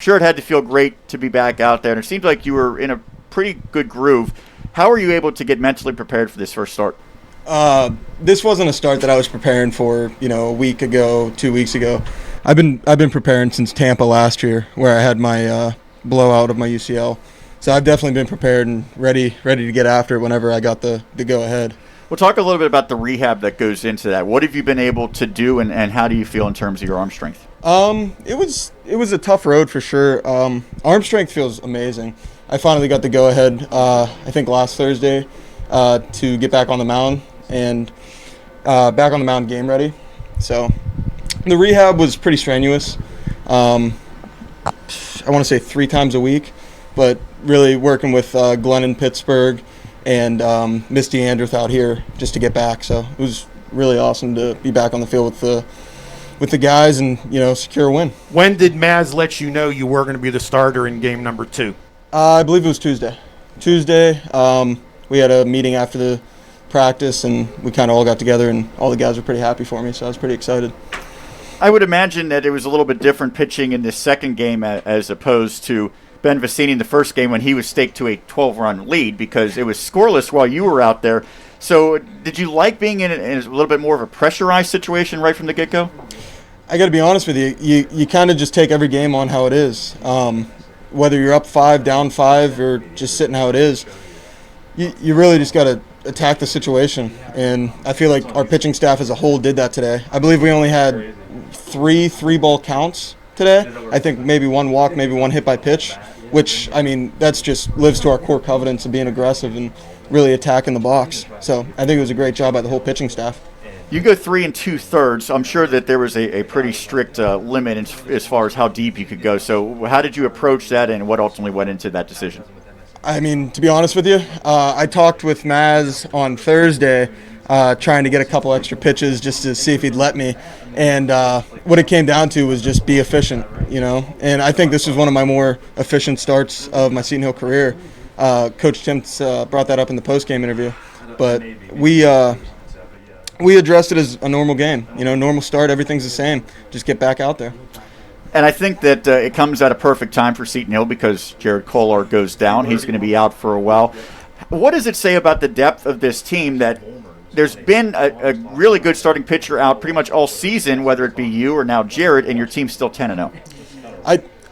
sure it had to feel great to be back out there, and it seemed like you were in a pretty good groove. How were you able to get mentally prepared for this first start? This wasn't a start that I was preparing for, a week ago, 2 weeks ago. I've been preparing since Tampa last year, where I had my blowout of my UCL. So I've definitely been prepared and ready to get after it whenever I got the go-ahead. We'll talk a little bit about the rehab that goes into that. What have you been able to do, and how do you feel in terms of your arm strength? It was a tough road for sure. Arm strength feels amazing. I finally got the go-ahead, I think last Thursday, to get back on the mound and back on the mound game ready. So the rehab was pretty strenuous. I want to say 3 times a week, but really working with Glenn in Pittsburgh and Misty Andrews out here just to get back. So it was really awesome to be back on the field with the guys and secure a win. When did Maz let you know you were going to be the starter in game number 2? I believe it was Tuesday. We had a meeting after the practice, and we kind of all got together, and all the guys were pretty happy for me, so I was pretty excited. I would imagine that it was a little bit different pitching in this second game as opposed to Ben Vicini in the first game when he was staked to a 12-run lead, because it was scoreless while you were out there. So did you like being in a little bit more of a pressurized situation right from the get-go? I got to be honest with you. You kind of just take every game on how it is. Whether you're up 5, down 5, or just sitting how it is, you really just got to attack the situation. And I feel like our pitching staff as a whole did that today. I believe we only had 3 3-ball counts today. I think maybe 1 walk, maybe 1 hit by pitch, which, that's just lives to our core covenants of being aggressive and really attacking the box. So I think it was a great job by the whole pitching staff. You go 3 2/3. I'm sure that there was a pretty strict limit as far as how deep you could go. So how did you approach that, and what ultimately went into that decision? To be honest with you, I talked with Maz on Thursday trying to get a couple extra pitches just to see if he'd let me. And what it came down to was just be efficient, And I think this was one of my more efficient starts of my Seton Hill career. Coach Tim brought that up in the postgame interview. But we addressed it as a normal game. Normal start, everything's the same. Just get back out there. And I think that it comes at a perfect time for Seton Hill because Jared Kolar goes down. He's going to be out for a while. What does it say about the depth of this team that there's been a really good starting pitcher out pretty much all season, whether it be you or now Jared, and your team's still 10-0?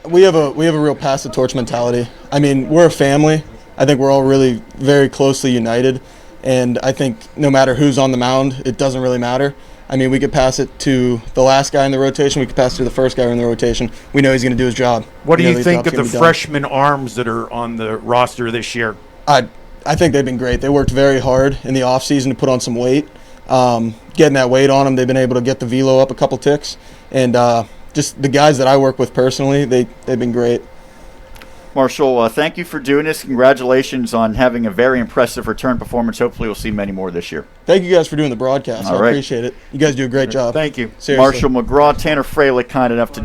We have a real pass the torch mentality. We're a family. I think we're all really very closely united. And I think no matter who's on the mound, it doesn't really matter. We could pass it to the last guy in the rotation. We could pass it to the first guy in the rotation. We know he's going to do his job. What do you think of the freshman arms that are on the roster this year? I think they've been great. They worked very hard in the offseason to put on some weight. Getting that weight on them, they've been able to get the velo up a couple ticks. And just the guys that I work with personally, they've been great. Marshall, thank you for doing this. Congratulations on having a very impressive return performance. Hopefully we'll see many more this year. Thank you guys for doing the broadcast. All I right. appreciate it. You guys do a great job. Thank you. Seriously. Marshall McGraw, Tanner Fralick, kind enough to